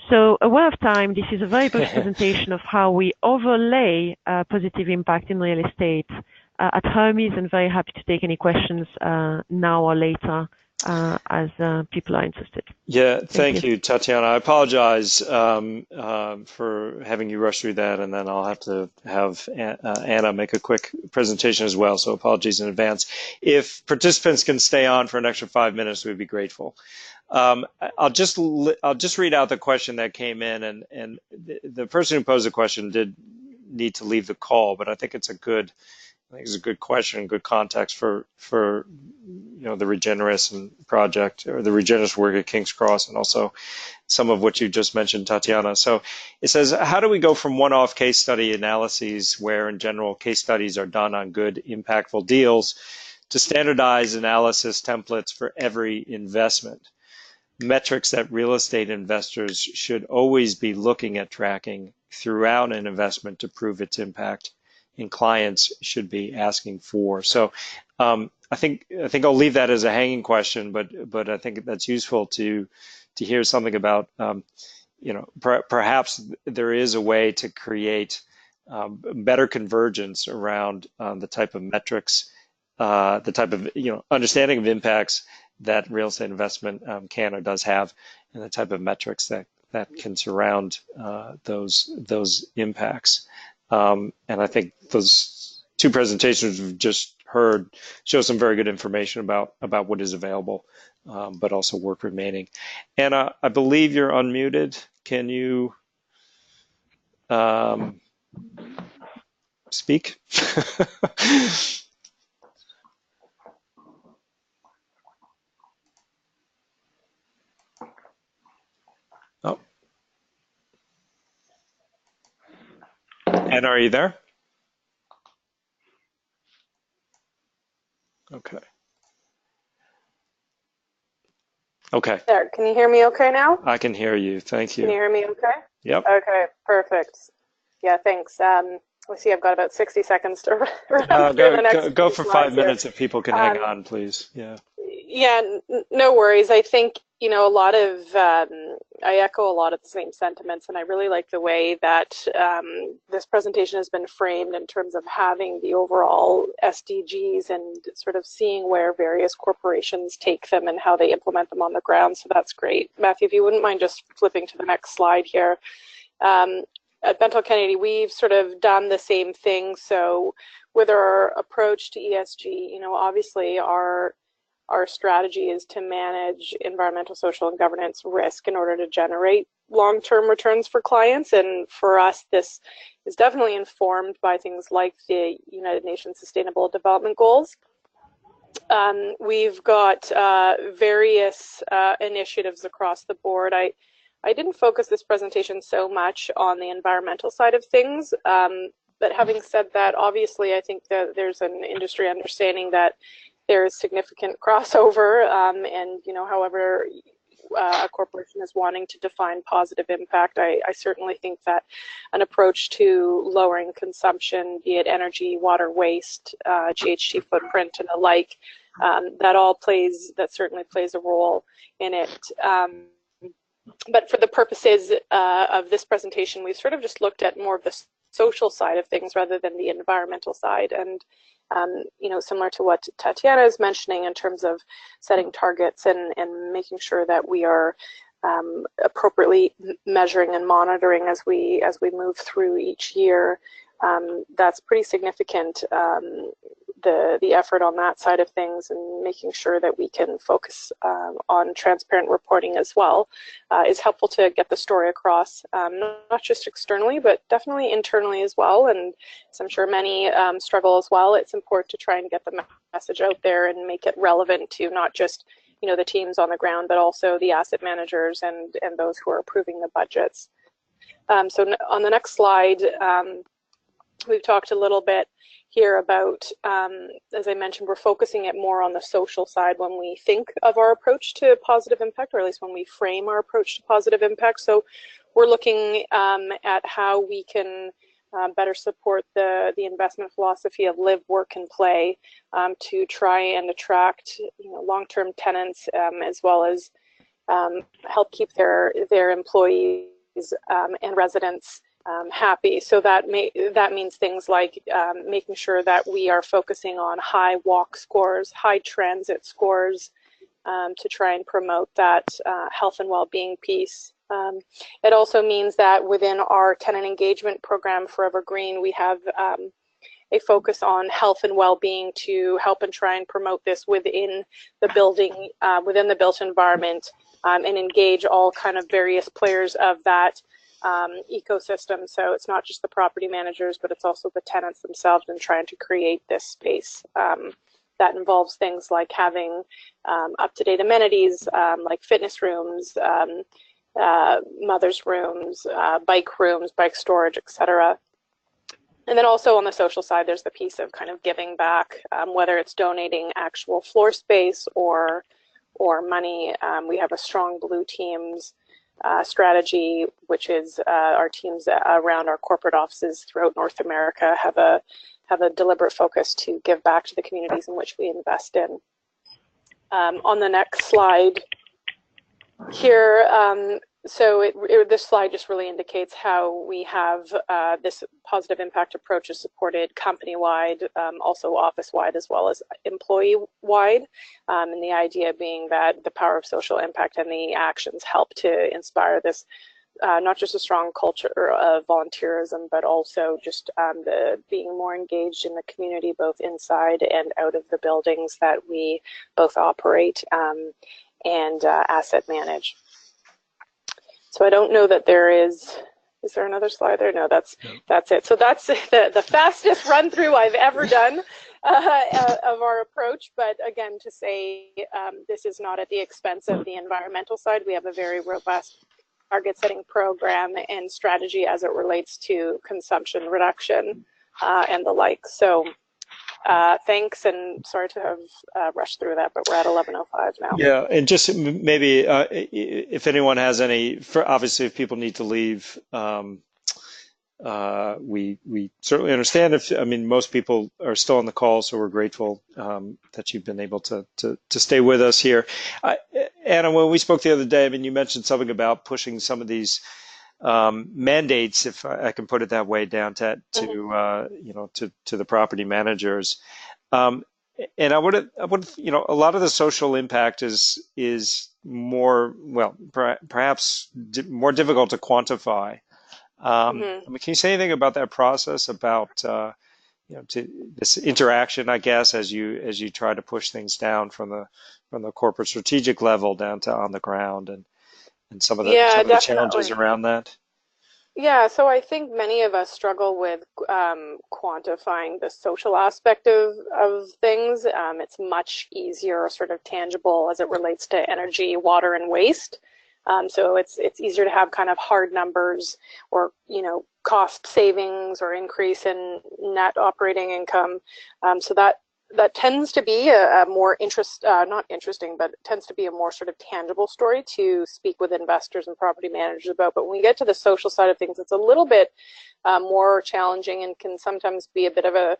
So aware of time, this is a very brief presentation of how we overlay positive impact in real estate at Hermes, and very happy to take any questions now or later as people are interested. Yeah, thank you, Tatiana. I apologize for having you rush through that, and then I'll have to have Anna make a quick presentation as well, so apologies in advance. If participants can stay on for an extra 5 minutes, we'd be grateful. I'll just read out the question that came in, and the person who posed the question did need to leave the call, but I think it's a good question, good context for the Regeneris project, or the Regeneris work at King's Cross, and also some of what you just mentioned, Tatiana. So it says, how do we go from one-off case study analyses where in general case studies are done on good, impactful deals to standardized analysis templates for every investment? Metrics that real estate investors should always be looking at tracking throughout an investment to prove its impact, and clients should be asking for. So I think I'll leave that as a hanging question, but I think that's useful to hear something about. Perhaps there is a way to create better convergence around the type of metrics, the type of understanding of impacts that real estate investment can or does have, and the type of metrics that can surround those impacts. And I think those two presentations we've just heard show some very good information about what is available, but also work remaining. Anna, I believe you're unmuted. Can you speak? Oh. Anna, are you there? Okay. Okay. There, can you hear me okay now? I can hear you. Thank you. Can you hear me okay? Yep. Okay, perfect. Yeah, thanks. Let's see, I've got about 60 seconds to run through the next go for 5 minutes here. if people can hang on, please. Yeah. Yeah, no worries. I think, a lot of, I echo a lot of the same sentiments, and I really like the way that this presentation has been framed in terms of having the overall SDGs and sort of seeing where various corporations take them and how they implement them on the ground. So that's great. Matthew, if you wouldn't mind just flipping to the next slide here. At Bentall Kennedy, we've sort of done the same thing. So with our approach to ESG, obviously our strategy is to manage environmental, social, and governance risk in order to generate long-term returns for clients. And for us, this is definitely informed by things like the United Nations Sustainable Development Goals. We've got various initiatives across the board. I didn't focus this presentation so much on the environmental side of things, but having said that, obviously I think that there's an industry understanding that there is significant crossover, and however a corporation is wanting to define positive impact, I certainly think that an approach to lowering consumption, be it energy, water waste, GHG footprint, and the like, that certainly plays a role in it. But for the purposes of this presentation, we've sort of just looked at more of the social side of things rather than the environmental side. And similar to what Tatiana is mentioning in terms of setting targets and making sure that we are appropriately measuring and monitoring as we move through each year, that's pretty significant. The effort on that side of things and making sure that we can focus on transparent reporting as well is helpful to get the story across, not just externally, but definitely internally as well. And as I'm sure many struggle as well, it's important to try and get the message out there and make it relevant to not just the teams on the ground, but also the asset managers and those who are approving the budgets. So on the next slide, we've talked a little bit here about, as I mentioned, we're focusing it more on the social side when we think of our approach to positive impact, or at least when we frame our approach to positive impact. So we're looking at how we can better support the investment philosophy of live, work, and play to try and attract long-term tenants, as well as help keep their employees and residents happy. So that means things like making sure that we are focusing on high walk scores, high transit scores, to try and promote that health and well-being piece. It also means that within our tenant engagement program, Forever Green, we have a focus on health and well-being to help and try and promote this within the building, within the built environment, and engage all kind of various players of that ecosystem. So it's not just the property managers, but it's also the tenants themselves, and trying to create this space that involves things like having up-to-date amenities like fitness rooms, mother's rooms, bike storage, etc. And then also on the social side, there's the piece of kind of giving back, whether it's donating actual floor space or money. We have a strong Blue Teams strategy, which is our teams around our corporate offices throughout North America have a deliberate focus to give back to the communities in which we invest in. On the next slide here, so this slide just really indicates how we have this positive impact approach is supported company-wide, also office-wide, as well as employee-wide. And the idea being that the power of social impact and the actions help to inspire this, not just a strong culture of volunteerism, but also just the being more engaged in the community, both inside and out of the buildings that we both operate and asset manage. So I don't know that there is there another slide there? No, that's it. So that's the fastest run through I've ever done of our approach. But again, to say this is not at the expense of the environmental side. We have a very robust target setting program and strategy as it relates to consumption reduction and the like. So thanks, and sorry to have rushed through that, but we're at 11:05 now. Yeah, and just maybe if anyone has any, obviously if people need to leave, we certainly understand. I mean, most people are still on the call, so we're grateful that you've been able to stay with us here. Anna, when we spoke the other day, I mean, you mentioned something about pushing some of these mandates, if I can put it that way, down to the property managers. And I would, a lot of the social impact is more, well, perhaps more difficult to quantify. I mean, can you say anything about that process, about to this interaction, I guess, as you try to push things down from the corporate strategic level down to on the ground, and some of the challenges around that? Yeah, so I think many of us struggle with quantifying the social aspect of things. It's much easier, sort of tangible as it relates to energy, water, and waste. So it's easier to have kind of hard numbers, or cost savings or increase in net operating income. So that tends to be a more not interesting, but tends to be a more sort of tangible story to speak with investors and property managers about. But when we get to the social side of things, it's a little bit more challenging, and can sometimes be a bit of a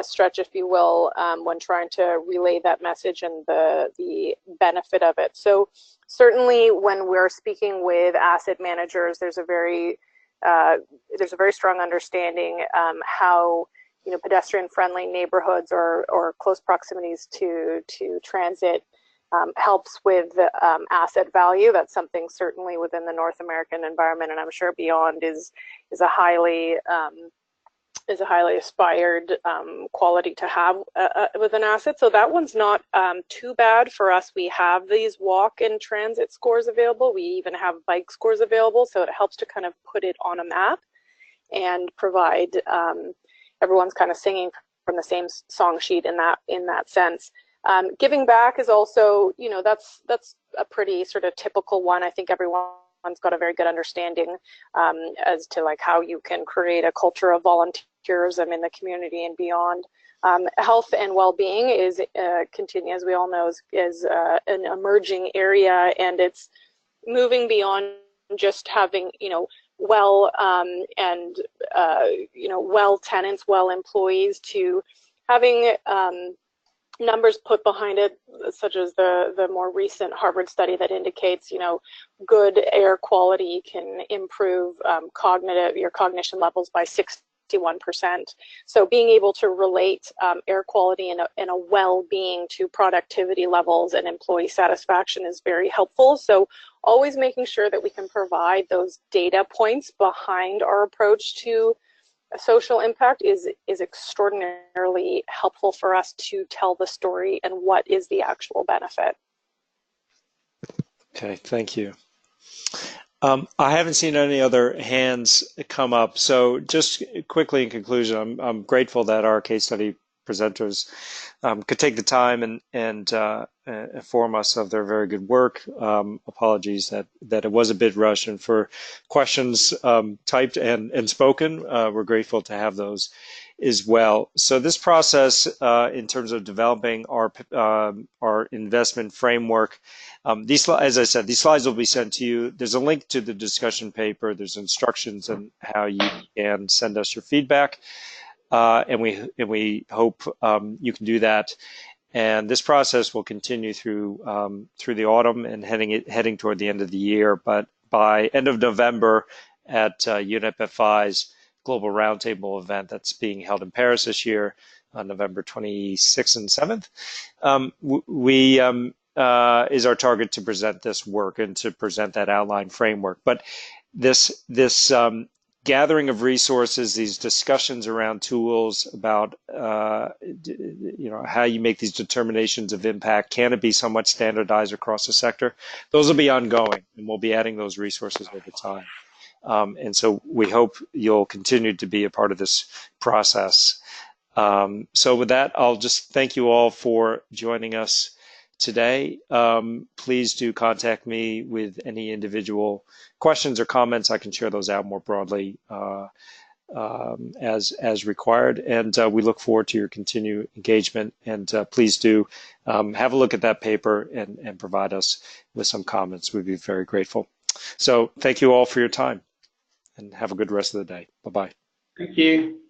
stretch, if you will, when trying to relay that message and the benefit of it. So certainly when we're speaking with asset managers, there's a very strong understanding how pedestrian-friendly neighborhoods or close proximities to transit helps with asset value. That's something certainly within the North American environment, and I'm sure beyond, is a highly aspired quality to have with an asset. So that one's not too bad for us. We have these walk and transit scores available. We even have bike scores available, so it helps to kind of put it on a map and provide everyone's kind of singing from the same song sheet in that sense. Giving back is also, that's a pretty sort of typical one. I think everyone's got a very good understanding as to like how you can create a culture of volunteerism in the community and beyond. Health and well-being is as we all know, is an emerging area, and it's moving beyond just having well tenants, well employees, to having numbers put behind it, such as the more recent Harvard study that indicates good air quality can improve your cognition levels by 6 51%. So being able to relate air quality and a well-being to productivity levels and employee satisfaction is very helpful. So always making sure that we can provide those data points behind our approach to social impact is extraordinarily helpful for us to tell the story and what is the actual benefit. Okay, thank you. I haven't seen any other hands come up. So just quickly in conclusion, I'm grateful that our case study presenters could take the time and inform us of their very good work. Apologies that it was a bit rushed, and for questions typed and spoken, we're grateful to have those as well. So this process, in terms of developing our investment framework, as I said, these slides will be sent to you. There's a link to the discussion paper. There's instructions on how you can send us your feedback, and we hope you can do that. And this process will continue through the autumn and heading toward the end of the year. But by end of November at UNEP FI's Global Roundtable event that's being held in Paris this year on November 26th and 7th, is our target to present this work and to present that outline framework. But this gathering of resources, these discussions around tools about how you make these determinations of impact, can it be somewhat standardized across the sector? Those will be ongoing, and we'll be adding those resources over time. And so we hope you'll continue to be a part of this process. So with that, I'll just thank you all for joining us today. Please do contact me with any individual questions or comments. I can share those out more broadly as required. And we look forward to your continued engagement. And please do have a look at that paper and provide us with some comments. We'd be very grateful. So thank you all for your time, and have a good rest of the day. Bye-bye. Thank you.